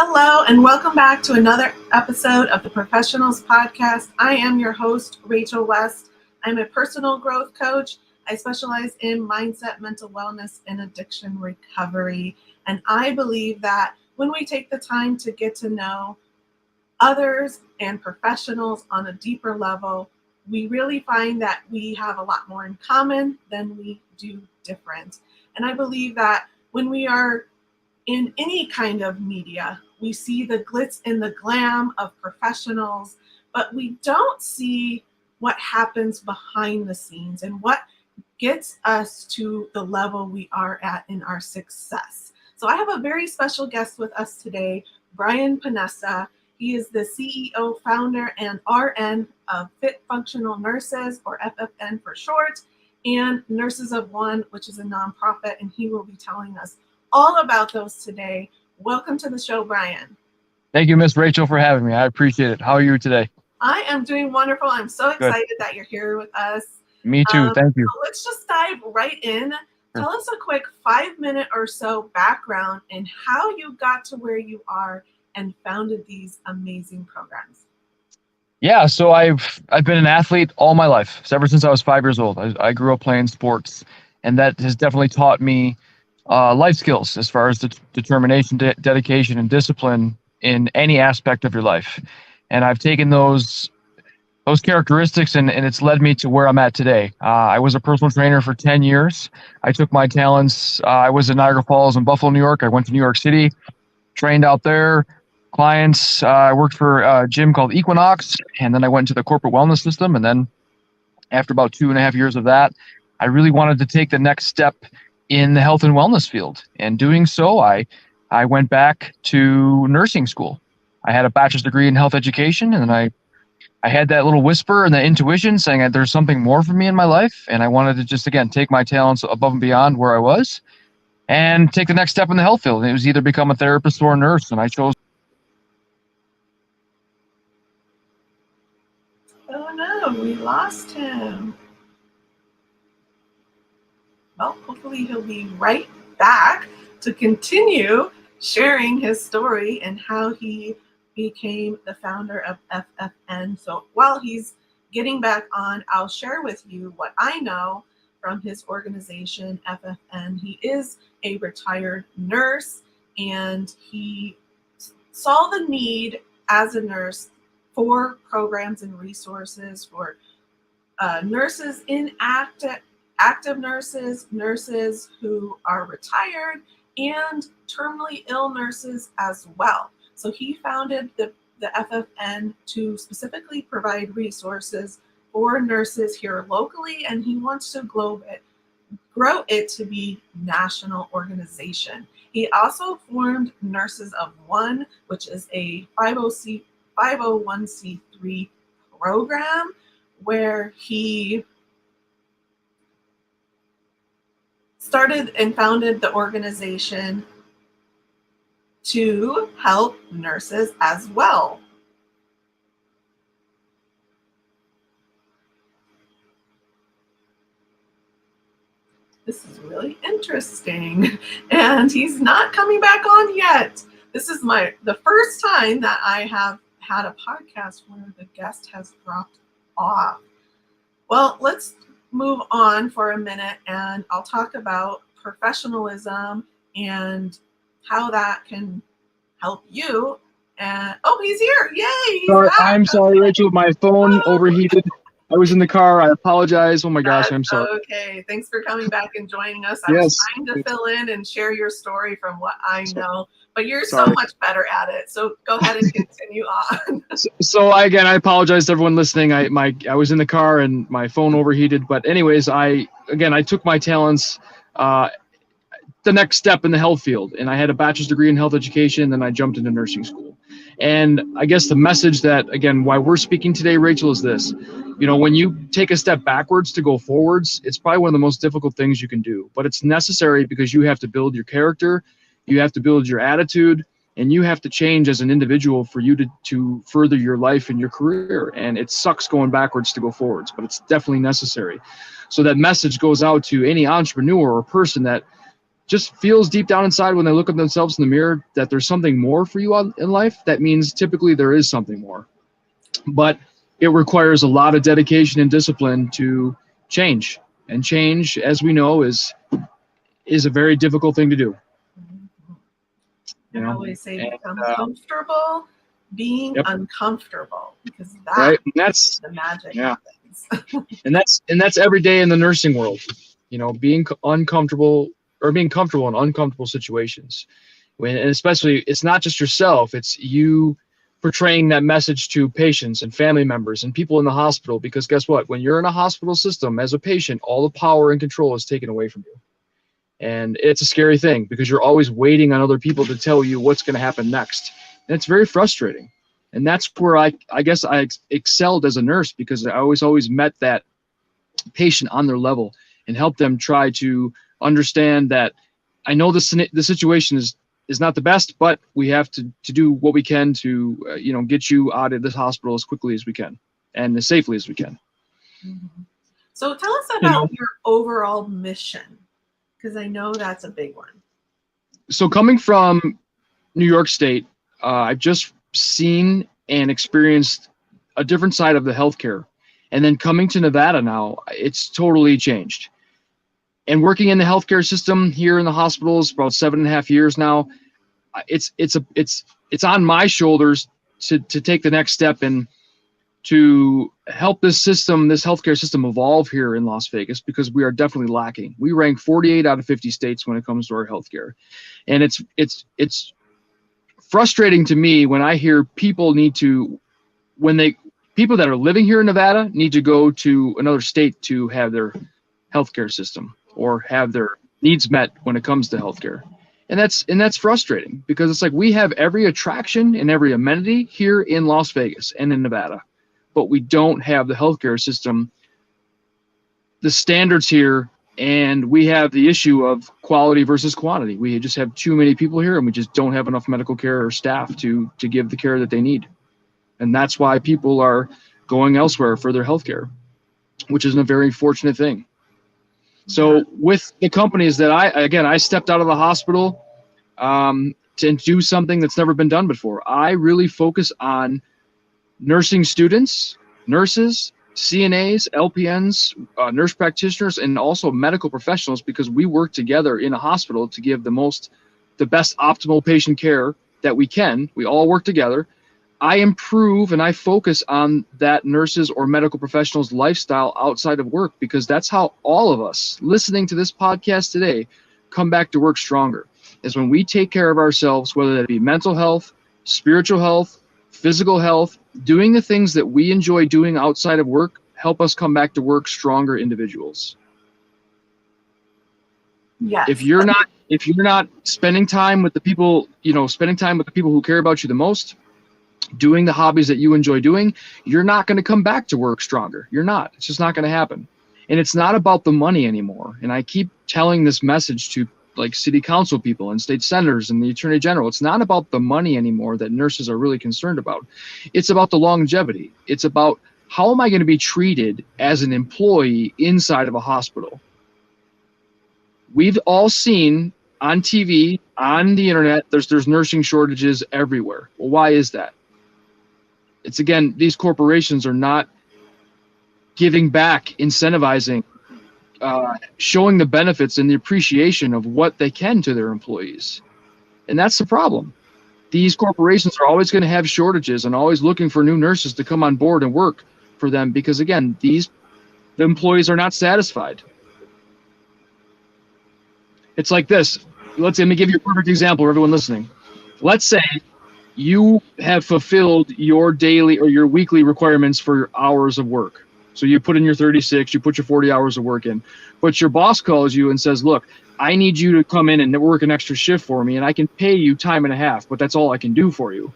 Hello, and welcome back to another episode of the Professionals Podcast. I am your host, Rachel West. I'm a personal growth coach. I specialize in mindset, mental wellness, and addiction recovery. And I believe that when we take the time to get to know others and professionals on a deeper level, we really find that we have a lot more in common than we do different. And I believe that when we are in any kind of media, we see the glitz and the glam of professionals, but we don't see what happens behind the scenes and what gets us to the level we are at in our success. So I have a very special guest with us today, Brian Paonessa. He is the CEO, founder, and RN of Fit Functional Nurses, or FFN for short, and Nurses of One, which is a nonprofit, and he will be telling us all about those today. Welcome to the show, Brian. Thank you, Miss Rachel, for having me. I appreciate it. How are you today? I am doing wonderful. I'm so excited that you're here with us. Me too. Thank you. So let's just dive right in. Tell us a quick 5-minute or so background and how you got to where you are and founded these amazing programs. Yeah, so I've been an athlete all my life, ever since I was 5 years old. I grew up playing sports, and that has definitely taught me life skills as far as determination, dedication, and discipline in any aspect of your life. And I've taken those characteristics and it's led me to where I'm at today. I was a personal trainer for 10 years. I took my talents. I was in Niagara Falls and Buffalo, New York. I went to New York City, trained out there, clients. I worked for a gym called Equinox, and then I went into the corporate wellness system. And then after about 2.5 years of that, I really wanted to take the next step in the health and wellness field. And doing so, I went back to nursing school. I had a bachelor's degree in health education, and then I had that little whisper and that intuition saying that there's something more for me in my life. And I wanted to just, again, take my talents above and beyond where I was and take the next step in the health field. And it was either become a therapist or a nurse. And I chose. Oh no, we lost him. Well, hopefully he'll be right back to continue sharing his story and how he became the founder of FFN. So while he's getting back on, I'll share with you what I know from his organization, FFN. He is a retired nurse, and he saw the need as a nurse for programs and resources for nurses in active nurses, nurses who are retired, and terminally ill nurses as well. So he founded the FFN to specifically provide resources for nurses here locally, and he wants to grow it to be national organization. He also formed Nurses of One, which is a 501c3 program where he started and founded the organization to help nurses as well. This is really interesting, and he's not coming back on yet. This is the first time that I have had a podcast where the guest has dropped off. Well, let's move on for a minute, and I'll talk about professionalism and how that can help you. And he's here! Yay! He's back. I'm sorry, Rachel. My phone overheated. I was in the car. I apologize. Oh my gosh, I'm sorry. Okay, thanks for coming back and joining us. I was trying to fill in and share your story from what I know, but you're so much better at it. So go ahead and continue on. So again, I apologize to everyone listening. I was in the car and my phone overheated. But anyways, I took my talents the next step in the health field, and I had a bachelor's degree in health education, and then I jumped into nursing school. And I guess the message that, again, why we're speaking today, Rachel, is this. When you take a step backwards to go forwards, it's probably one of the most difficult things you can do. But it's necessary because you have to build your character, you have to build your attitude, and you have to change as an individual for you to further your life and your career. And it sucks going backwards to go forwards, but it's definitely necessary. So that message goes out to any entrepreneur or person that just feels deep down inside when they look at themselves in the mirror that there's something more for you in life, that means typically there is something more. But it requires a lot of dedication and discipline to change. And change, as we know, is a very difficult thing to do. I always say become comfortable being uncomfortable, because that's the magic of things. and that's every day in the nursing world, being uncomfortable or being comfortable in uncomfortable situations. And especially, it's not just yourself, it's you portraying that message to patients and family members and people in the hospital, because guess what? When you're in a hospital system as a patient, all the power and control is taken away from you. And it's a scary thing because you're always waiting on other people to tell you what's going to happen next. And it's very frustrating. And that's where I guess I excelled as a nurse, because I always met that patient on their level and helped them try to understand that I know the situation is not the best, but we have to do what we can to get you out of this hospital as quickly as we can and as safely as we can. Mm-hmm. So tell us about your overall mission, because I know that's a big one. So coming from New York State, I've just seen and experienced a different side of the healthcare. And then coming to Nevada now, it's totally changed. And working in the healthcare system here in the hospitals for about 7.5 years now, it's on my shoulders to take the next step and to help this healthcare system evolve here in Las Vegas, because we are definitely lacking. We rank 48 out of 50 states when it comes to our healthcare. And it's frustrating to me when I hear people people that are living here in Nevada need to go to another state to have their healthcare system or have their needs met when it comes to healthcare. And that's frustrating, because it's like we have every attraction and every amenity here in Las Vegas and in Nevada, but we don't have the healthcare system, the standards here, and we have the issue of quality versus quantity. We just have too many people here, and we just don't have enough medical care or staff to give the care that they need. And that's why people are going elsewhere for their healthcare, which is a very fortunate thing. So with the companies that I stepped out of the hospital to do something that's never been done before. I really focus on nursing students, nurses, CNAs, LPNs, nurse practitioners, and also medical professionals, because we work together in a hospital to give the best optimal patient care that we can. We all work together. I improve and I focus on that nurses or medical professionals' lifestyle outside of work, because that's how all of us listening to this podcast today come back to work stronger, is when we take care of ourselves, whether that be mental health, spiritual health, physical health. Doing the things that we enjoy doing outside of work help us come back to work stronger individuals. Yes. If you're not spending time with the people, who care about you the most, doing the hobbies that you enjoy doing, you're not going to come back to work stronger. You're not. It's just not going to happen. And it's not about the money anymore. And I keep telling this message to like city council people and state senators and the attorney general. It's not about the money anymore that nurses are really concerned about. It's about the longevity. It's about, how am I going to be treated as an employee inside of a hospital? We've all seen on TV, on the internet, there's nursing shortages everywhere. Well, why is that? It's, again, these corporations are not giving back, incentivizing, showing the benefits and the appreciation of what they can to their employees. And that's the problem. These corporations are always going to have shortages and always looking for new nurses to come on board and work for them, because, again, the employees are not satisfied. It's like this. Let me give you a perfect example for everyone listening. Let's say you have fulfilled your daily or your weekly requirements for hours of work. So you put in your 36, you put your 40 hours of work in, but your boss calls you and says, look, I need you to come in and work an extra shift for me, and I can pay you time and a half, but that's all I can do for you.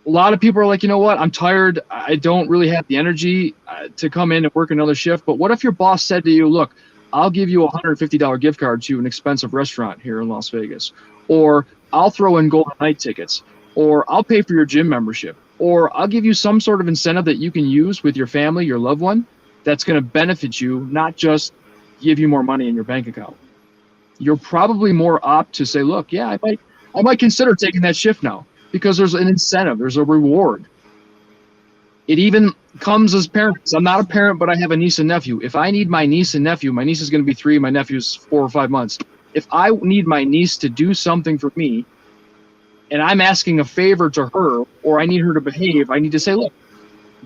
A lot of people are like, you know what, I'm tired. I don't really have the energy to come in and work another shift. But what if your boss said to you, look, I'll give you a $150 gift card to an expensive restaurant here in Las Vegas, or I'll throw in golden night tickets, or I'll pay for your gym membership, or I'll give you some sort of incentive that you can use with your family, your loved one, that's going to benefit you, not just give you more money in your bank account. you're probably more apt to say, look, yeah, I might consider taking that shift now because there's an incentive, there's a reward. It even comes as parents. I'm not a parent, but I have a niece and nephew. If I need my niece and nephew, my niece is going to be 3, my nephew's 4 or 5 months. If I need my niece to do something for me and I'm asking a favor to her, or I need her to behave, I need to say, look,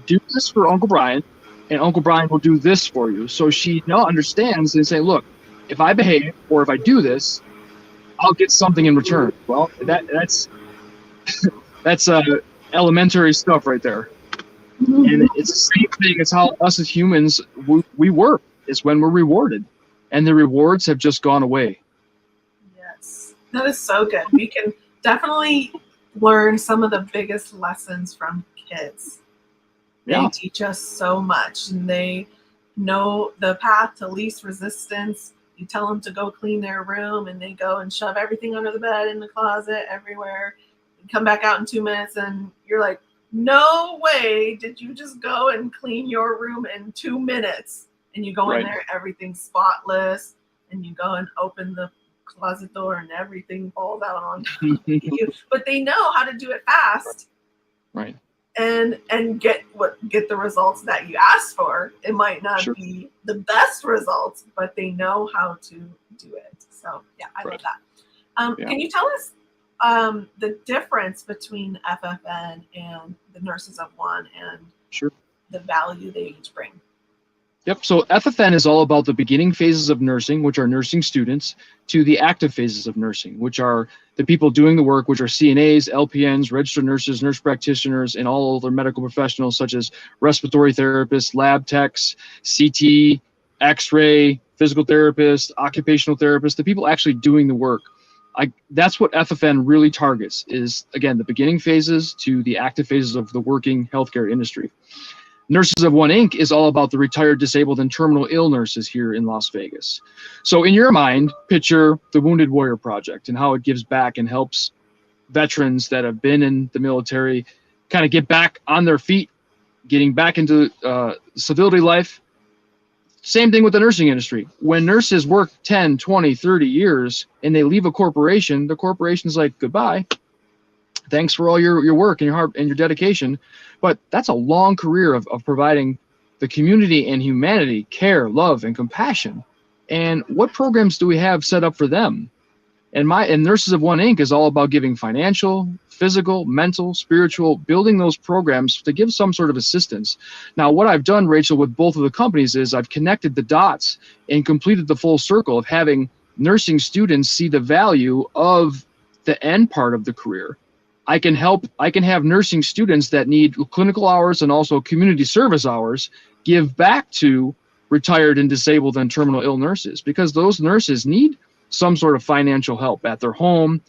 do this for Uncle Brian, and Uncle Brian will do this for you. So she understands and say, look, if I behave or if I do this, I'll get something in return. Well, that's elementary stuff right there. And it's the same thing as how us as humans, we work. It's when we're rewarded. And the rewards have just gone away. Yes, that is so good. We can definitely learn some of the biggest lessons from kids. They teach us so much, and they know the path to least resistance. You tell them to go clean their room, and they go and shove everything under the bed, in the closet, everywhere. You come back out in 2 minutes, and you're like, no way did you just go and clean your room in 2 minutes. And you go in there, everything's spotless, and you go and open the closet door, and everything falls out on you. But they know how to do it fast. Right. And get the results that you asked for. It might not be the best results, but they know how to do it. So yeah, I love that. Can you tell us the difference between FFN and the Nurses of One and the value they each bring? Yep. So FFN is all about the beginning phases of nursing, which are nursing students, to the active phases of nursing, which are the people doing the work, which are CNAs, LPNs, registered nurses, nurse practitioners, and all other medical professionals such as respiratory therapists, lab techs, CT, X-ray, physical therapists, occupational therapists, the people actually doing the work. That's what FFN really targets is, again, the beginning phases to the active phases of the working healthcare industry. Nurses of One Inc. is all about the retired, disabled, and terminal ill nurses here in Las Vegas. So in your mind, picture the Wounded Warrior Project and how it gives back and helps veterans that have been in the military kind of get back on their feet, getting back into civility life. Same thing with the nursing industry. When nurses work 10, 20, 30 years and they leave a corporation, the corporation's like, goodbye. Thanks for all your work and your heart and your dedication. But that's a long career of providing the community and humanity care, love, and compassion. And what programs do we have set up for them? And Nurses of One Inc. is all about giving financial, physical, mental, spiritual, building those programs to give some sort of assistance. Now, what I've done, Rachel, with both of the companies is I've connected the dots and completed the full circle of having nursing students see the value of the end part of the career. I can have nursing students that need clinical hours and also community service hours give back to retired and disabled and terminal ill nurses, because those nurses need some sort of financial help at their home,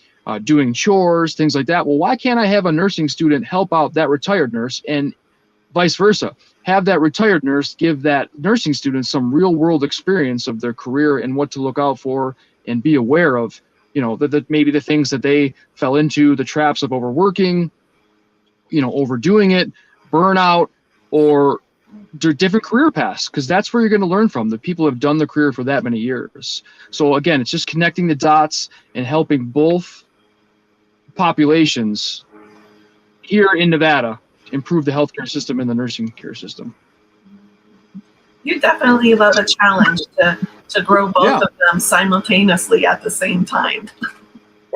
doing chores, things like that. Well, why can't I have a nursing student help out that retired nurse, and vice versa? Have that retired nurse give that nursing student some real world experience of their career and what to look out for and be aware of. You know, that maybe the things that they fell into, the traps of overworking, overdoing it, burnout, or different career paths, because that's where you're going to learn from the people who have done the career for that many years. So again, it's just connecting the dots and helping both populations here in Nevada improve the healthcare system and the nursing care system. You definitely love a challenge to grow both of them simultaneously at the same time.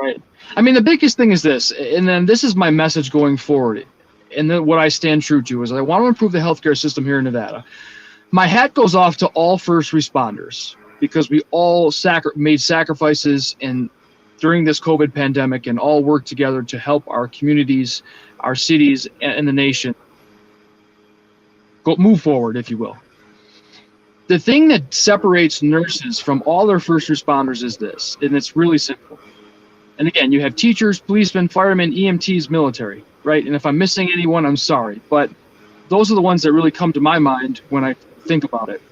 Right. I mean, the biggest thing is this, and then this is my message going forward, and then what I stand true to is I want to improve the healthcare system here in Nevada. My hat goes off to all first responders, because we all made sacrifices during this COVID pandemic and all worked together to help our communities, our cities, and the nation move forward, if you will. The thing that separates nurses from all their first responders is this, and it's really simple. And again, you have teachers, policemen, firemen, EMTs, military, right? And if I'm missing anyone, I'm sorry. But those are the ones that really come to my mind when I think about it.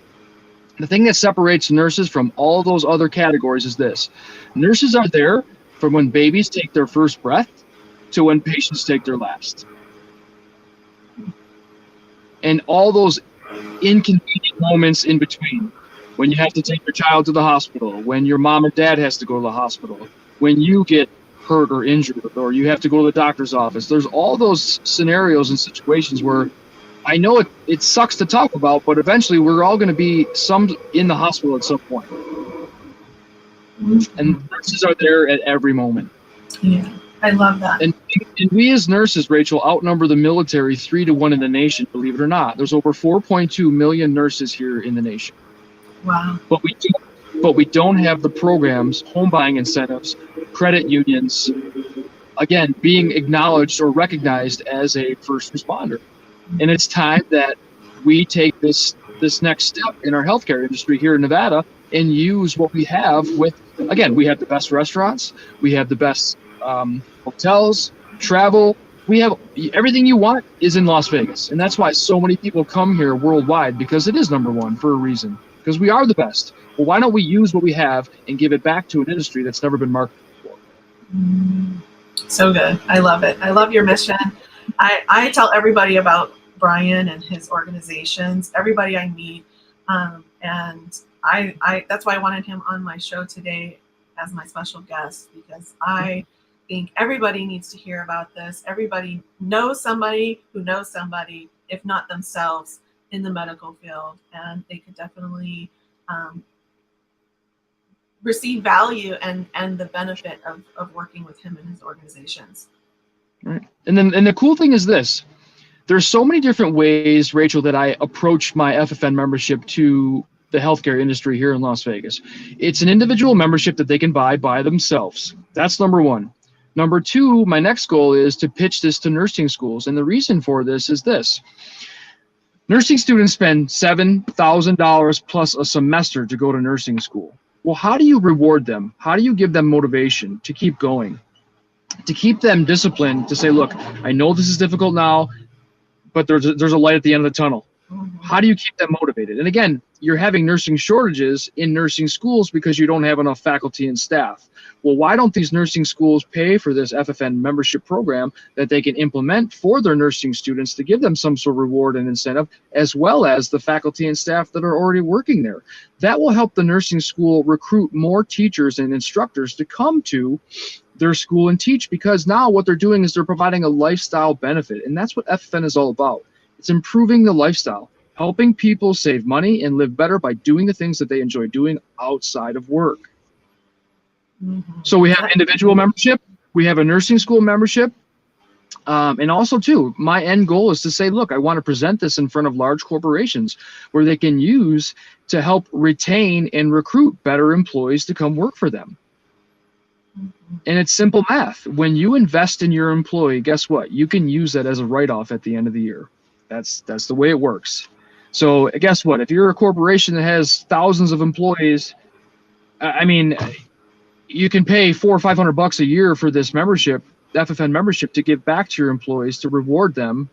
The thing that separates nurses from all those other categories is this. Nurses are there from when babies take their first breath to when patients take their last. And all those inconvenient moments in between. when you have to take your child to the hospital, when your mom and dad has to go to the hospital, when you get hurt or injured, or you have to go to the doctor's office. There's all those scenarios and situations where I know it sucks to talk about, but eventually we're all going to be in the hospital at some point. And nurses are there at every moment. Yeah, I love that. And we as nurses, Rachel, outnumber the military 3-1 in the nation, believe it or not. There's over 4.2 million nurses here in the nation. Wow. But we don't have the programs, home buying incentives, credit unions, again, being acknowledged or recognized as a first responder. And it's time that we take this next step in our healthcare industry here in Nevada and use what we have with, again, we have the best restaurants, we have the best hotels, travel. We have everything you want is in Las Vegas. And that's why so many people come here worldwide, because it is number one for a reason, because we are the best. Well, why don't we use what we have and give it back to an industry that's never been marketed before? So good. I love it. I love your mission. I tell everybody about Brian and his organizations, everybody I meet. And I that's why I wanted him on my show today as my special guest, because I think everybody needs to hear about this. Everybody knows somebody who knows somebody, if not themselves, in the medical field, and they could definitely receive value and the benefit of working with him and his organizations. Right. And the cool thing is this. There's so many different ways, Rachel, that I approach my FFN membership to the healthcare industry here in Las Vegas. It's an individual membership that they can buy by themselves. That's number one. Number two, my next goal is to pitch this to nursing schools. And the reason for this is this. Nursing students spend $7,000 plus a semester to go to nursing school. Well, how do you reward them? How do you give them motivation to keep going? To keep them disciplined, to say, look, I know this is difficult now, but there's a light at the end of the tunnel. How do you keep them motivated? And again, you're having nursing shortages in nursing schools because you don't have enough faculty and staff. Well, why don't these nursing schools pay for this FFN membership program that they can implement for their nursing students to give them some sort of reward and incentive, as well as the faculty and staff that are already working there? That will help the nursing school recruit more teachers and instructors to come to their school and teach, because now what they're doing is they're providing a lifestyle benefit. And that's what FFN is all about. It's improving the lifestyle, helping people save money and live better by doing the things that they enjoy doing outside of work. So we have individual membership, we have a nursing school membership, and also too, my end goal is to say, look, I want to present this in front of large corporations where they can use to help retain and recruit better employees to come work for them. And it's simple math. When you invest in your employee, guess what? You can use that as a write-off at the end of the year. That's the way it works. So guess what? If you're a corporation that has thousands of employees, I mean, you can pay $400 or $500 a year for this membership, FFN membership, to give back to your employees to reward them,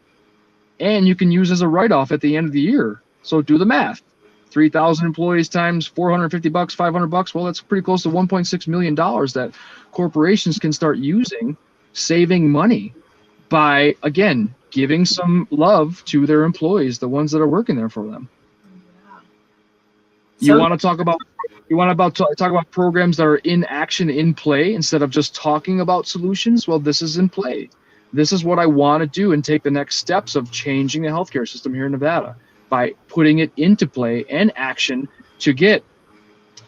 and you can use as a write-off at the end of the year. So do the math. 3,000 employees times $450, $500. Well, that's pretty close to $1.6 million that corporations can start using, saving money by, again, giving some love to their employees, the ones that are working there for them. You want to talk about programs that are in action, in play, instead of just talking about solutions? Well, this is in play. This is what I want to do and take the next steps of changing the healthcare system here in Nevada by putting it into play and action to get.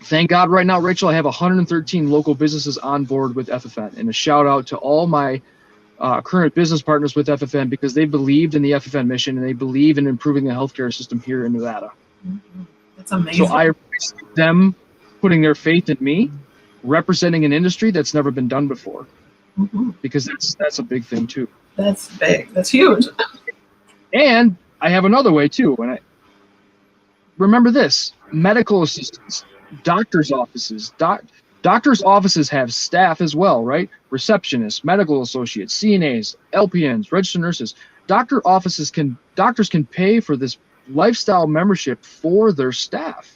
Thank God right now, Rachel, I have 113 local businesses on board with FFN, and a shout out to all my current business partners with FFN, because they believed in the FFN mission and they believe in improving the healthcare system here in Nevada. That's amazing. So I appreciate them putting their faith in me, representing an industry that's never been done before, because that's a big thing too. That's big. That's huge. And I have another way too. And I remember this: medical assistants, doctors' offices. Doctors' offices have staff as well, right? Receptionists, medical associates, CNAs, LPNs, registered nurses. Doctors can pay for this lifestyle membership for their staff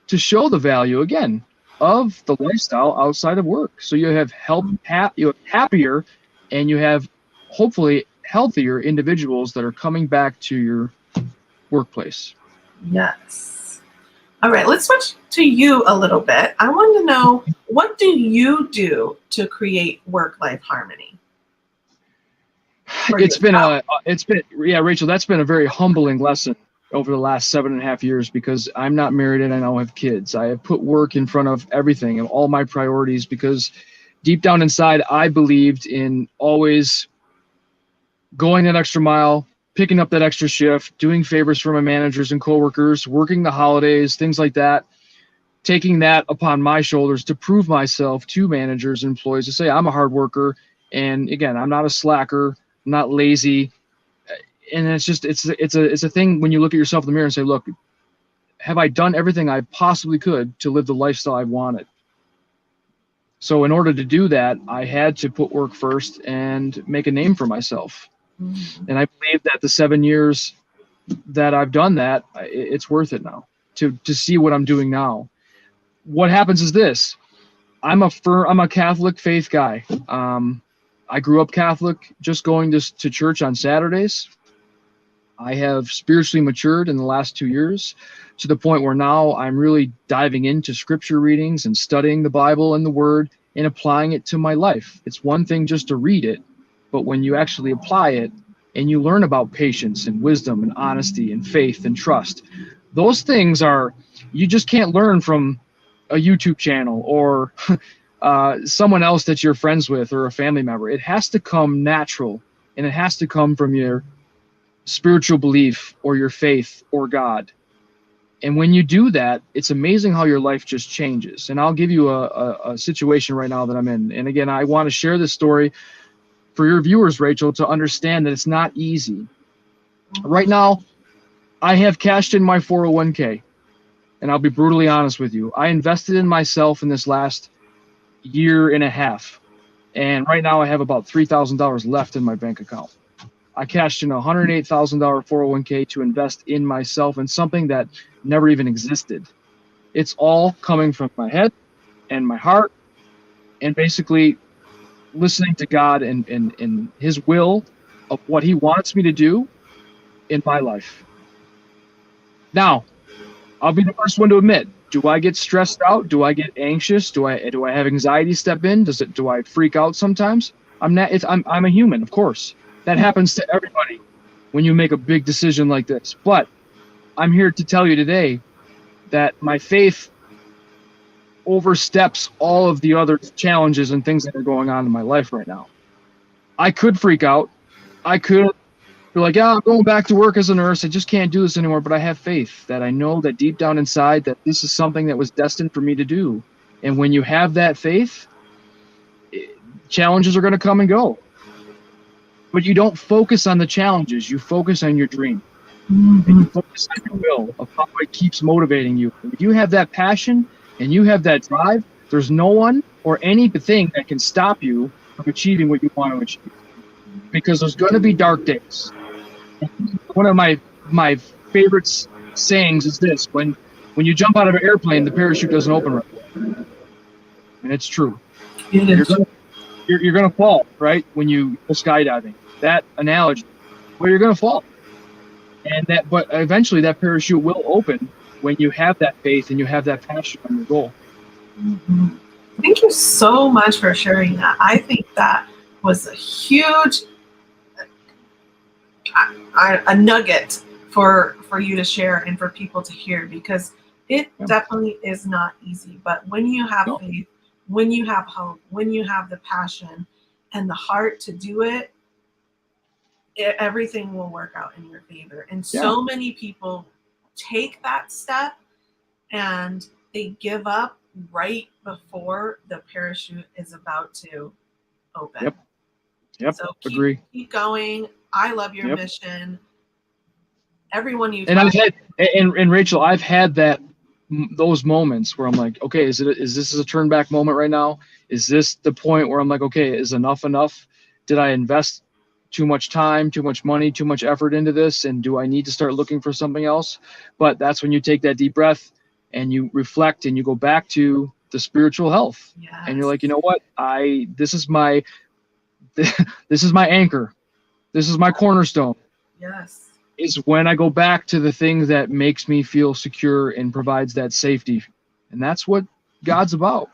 to show the value, again, of the lifestyle outside of work. So you have you have happier, and you have hopefully healthier individuals that are coming back to your workplace. Yes. All right, let's switch to you a little bit. I want to know, what do you do to create work-life harmony for yourself? Yeah, Rachel, that's been a very humbling lesson over the last 7.5 years, because I'm not married and I now have kids. I have put work in front of everything and all my priorities, because deep down inside, I believed in always going that extra mile, picking up that extra shift, doing favors for my managers and coworkers, working the holidays, things like that, taking that upon my shoulders to prove myself to managers and employees, to say I'm a hard worker. And again, I'm not a slacker, I'm not lazy. And it's a thing when you look at yourself in the mirror and say, look, have I done everything I possibly could to live the lifestyle I wanted? So in order to do that, I had to put work first and make a name for myself. Mhm. And I believe that the 7 years that I've done that, it's worth it now to see what I'm doing now. What happens is this: I'm a Catholic faith guy. I grew up Catholic, just going to church on Saturdays. I have spiritually matured in the last 2 years to the point where now I'm really diving into scripture readings and studying the Bible and the Word and applying it to my life. It's one thing just to read it, but when you actually apply it and you learn about patience and wisdom and honesty and faith and trust, those things you just can't learn from a YouTube channel or someone else that you're friends with or a family member. It has to come natural, and it has to come from your spiritual belief or your faith or God. And when you do that, it's amazing how your life just changes. And I'll give you a situation right now that I'm in. And again, I want to share this story for your viewers, Rachel, to understand that it's not easy. Right now, I have cashed in my 401k. And I'll be brutally honest with you. I invested in myself in this last year and a half. And right now I have about $3,000 left in my bank account. I cashed in a $108,000 401k to invest in myself in something that never even existed. It's all coming from my head and my heart, and basically listening to God and His will of what He wants me to do in my life. Now, I'll be the first one to admit, do I get stressed out? Do I get anxious? Do I have anxiety step in? Do I freak out sometimes? I'm a human, of course. That happens to everybody when you make a big decision like this. But I'm here to tell you today that my faith oversteps all of the other challenges and things that are going on in my life right now. I could freak out. I could be like, yeah, I'm going back to work as a nurse. I just can't do this anymore. But I have faith that I know that deep down inside that this is something that was destined for me to do. And when you have that faith, challenges are going to come and go. But you don't focus on the challenges. You focus on your dream. And you focus on your will of how it keeps motivating you. If you have that passion and you have that drive, there's no one or anything that can stop you from achieving what you want to achieve. Because there's going to be dark days. One of my favorite sayings is this: when you jump out of an airplane, the parachute doesn't open right away. And it's true. You're gonna fall, right? When you go skydiving. That analogy, where you're gonna fall. But eventually that parachute will open when you have that faith and you have that passion on your goal. Mm-hmm. Thank you so much for sharing that. I think that was a huge a nugget for you to share and for people to hear, because it definitely is not easy. But when you have faith, when you have hope, when you have the passion and the heart to do it, everything will work out in your favor. And so many people take that step and they give up right before the parachute is about to open. Yep. So Agree. Keep going. I love your mission. Everyone you and I've had and Rachel, I've had those moments where I'm like, okay, is this a turn back moment right now? Is this the point where I'm like, okay, is enough? Did I invest too much time, too much money, too much effort into this? And do I need to start looking for something else? But that's when you take that deep breath and you reflect and you go back to the spiritual health. Yes. And you're like, you know what? This is my anchor. This is my cornerstone. Yes. is when I go back to the thing that makes me feel secure and provides that safety. And that's what God's about.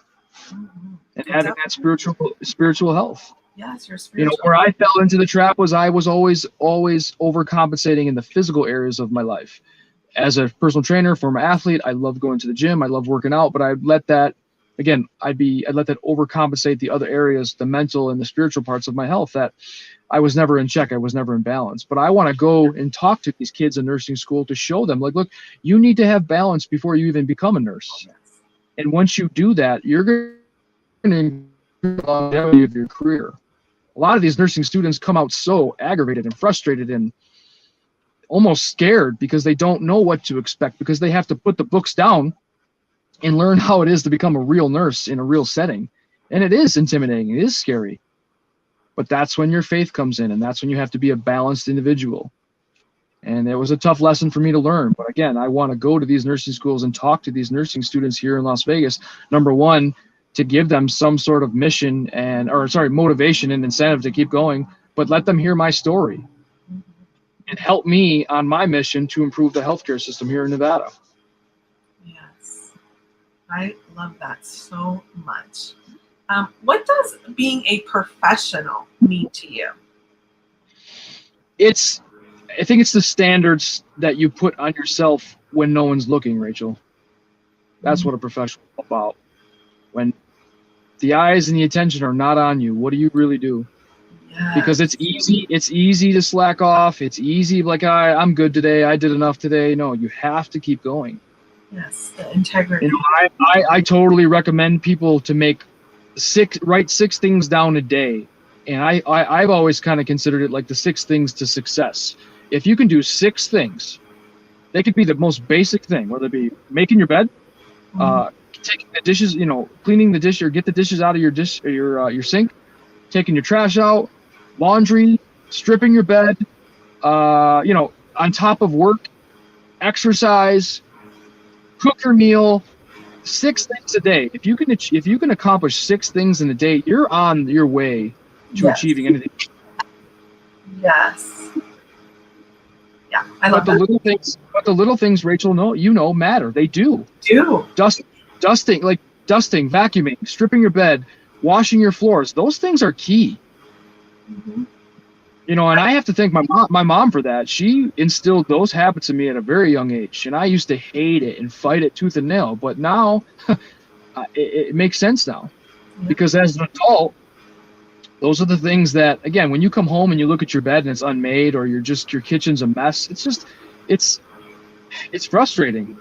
Mhm. And It having that definitely- spiritual health. Yes, your You know, spiritual. where I fell into the trap was I was always overcompensating in the physical areas of my life. As a personal trainer, former athlete, I love going to the gym, I love working out, but I'd let that overcompensate the other areas, the mental and the spiritual parts of my health, that I was never in check. I was never in balance. But I want to go and talk to these kids in nursing school to show them, like, look, you need to have balance before you even become a nurse. Yes. And once you do that, you're going to increase the longevity of your career. A lot of these nursing students come out so aggravated and frustrated and almost scared because they don't know what to expect, because they have to put the books down and learn how it is to become a real nurse in a real setting. And it is intimidating. It is scary. But that's when your faith comes in, and that's when you have to be a balanced individual. And it was a tough lesson for me to learn. But again, I want to go to these nursing schools and talk to these nursing students here in Las Vegas. Number one, to give them some sort of motivation and incentive to keep going, but let them hear my story and help me on my mission to improve the healthcare system here in Nevada. Yes. I love that so much. What does being a professional mean to you? I think it's the standards that you put on yourself when no one's looking, Rachel. That's what a professional is about. When the eyes and the attention are not on you, what do you really do? Yes. Because it's easy to slack off. It's easy, like, I'm good today, I did enough today. No, you have to keep going. Yes, the integrity. You know, I totally recommend people to write 6 things down a day. And I've always kind of considered it like the 6 things to success. If you can do 6 things, they could be the most basic thing, whether it be making your bed, taking the dishes, cleaning the dish, or get the dishes out of your sink, taking your trash out, laundry, stripping your bed, on top of work, exercise, cook your meal. 6 things a day. If you can accomplish 6 things in a day, you're on your way to achieving anything. Yes. Yeah, I love that. But the little things, Rachel, matter. They do. Dusting, vacuuming, stripping your bed, washing your floors. Those things are key. Mm-hmm. And I have to thank my mom for that. She instilled those habits in me at a very young age, and I used to hate it and fight it tooth and nail. But now, it makes sense now, because as an adult, those are the things that, again, when you come home and you look at your bed and it's unmade, or your kitchen's a mess, it's frustrating,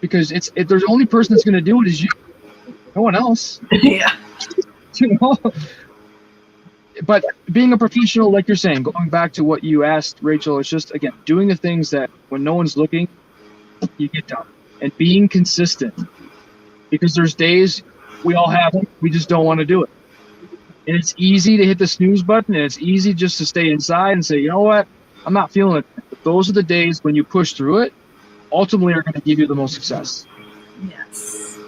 because there's the only person that's going to do it is you, no one else. Yeah. But being a professional, like you're saying, going back to what you asked, Rachel, it's just, again, doing the things that when no one's looking, you get done, and being consistent, because there's days, we all have them, we just don't want to do it. And it's easy to hit the snooze button, and it's easy just to stay inside and say, you know what, I'm not feeling it. But those are the days when you push through it, ultimately are going to give you the most success. Yes.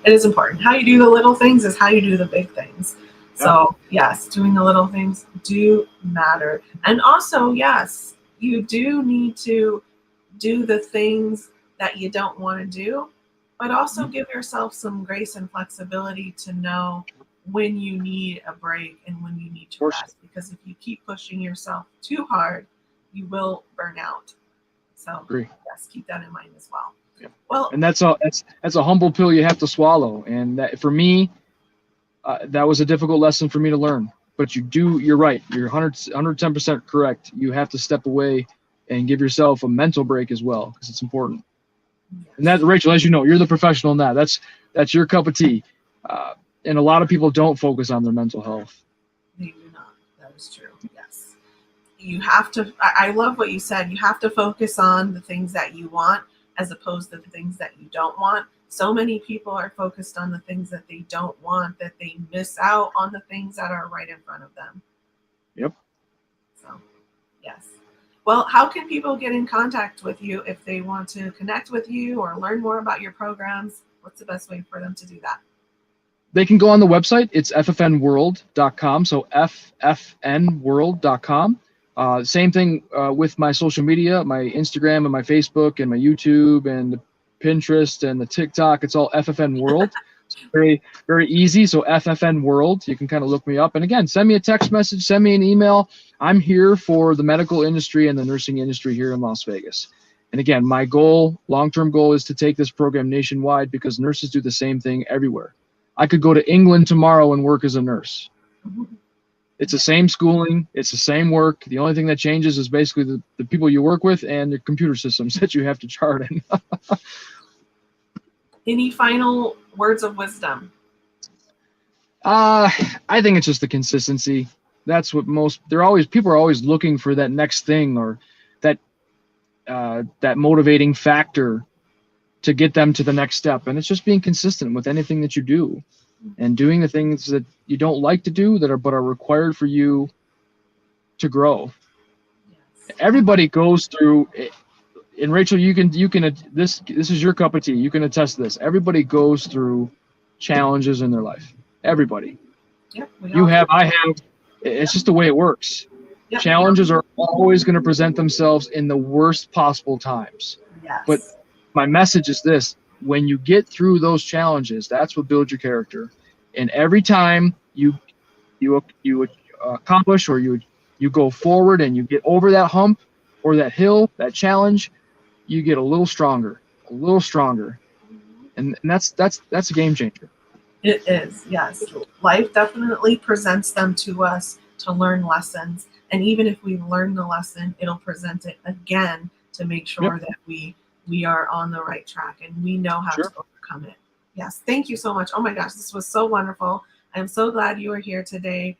It is important. How you do the little things is how you do the big things. So, yes, doing the little things do matter. And also, yes, you do need to do the things that you don't want to do, but also give yourself some grace and flexibility to know when you need a break and when you need to rest. Because if you keep pushing yourself too hard, you will burn out. So, yes, keep that in mind as well. Yeah. Well, and that's a humble pill you have to swallow. And that, for me, that was a difficult lesson for me to learn. But you're right. You're 110% correct. You have to step away and give yourself a mental break as well, because it's important. Yes. And that, Rachel, as you know, you're the professional in that. That's your cup of tea. And a lot of people don't focus on their mental health. They do not. That is true. Yes. You have to, I love what you said. You have to focus on the things that you want as opposed to the things that you don't want. So many people are focused on the things that they don't want, that they miss out on the things that are right in front of them. Yep. So, yes. Well, how can people get in contact with you if they want to connect with you or learn more about your programs? What's the best way for them to do that? They can go on the website. It's ffnworld.com. So ffnworld.com. Same thing with my social media, my Instagram and my Facebook and my YouTube and the Pinterest and the TikTok. It's all FFN World. It's very, very easy. So FFN World, you can kind of look me up. And again, send me a text message, send me an email. I'm here for the medical industry and the nursing industry here in Las Vegas. And again, my goal, long-term goal, is to take this program nationwide because nurses do the same thing everywhere. I could go to England tomorrow and work as a nurse. It's the same schooling. It's the same work. The only thing that changes is basically the people you work with and the computer systems that you have to chart in. Any final words of wisdom? I think it's just the consistency. That's what people are always looking for that next thing or that motivating factor to get them to the next step. And it's just being consistent with anything that you do and doing the things that you don't like to do but are required for you to grow. Yes. Everybody goes through, and Rachel, this is your cup of tea. You can attest to this. Everybody goes through challenges in their life. Everybody. Yep, I have. It's just the way it works. Yep. Challenges are always going to present themselves in the worst possible times. Yes. But my message is this: when you get through those challenges, that's what builds your character. And every time you accomplish or you go forward and you get over that hump or that hill, that challenge, you get a little stronger, and that's a game changer. It is, yes. Life definitely presents them to us to learn lessons, and even if we learn the lesson, it'll present it again to make sure that we are on the right track and we know how to overcome it. Yes, thank you so much. Oh my gosh, this was so wonderful. I'm so glad you were here today.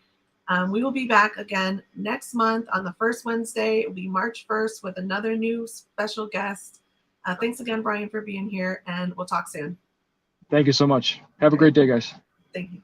We will be back again next month on the first Wednesday. It will be March 1st with another new special guest. Thanks again, Brian, for being here, and we'll talk soon. Thank you so much. Have a great day, guys. Thank you.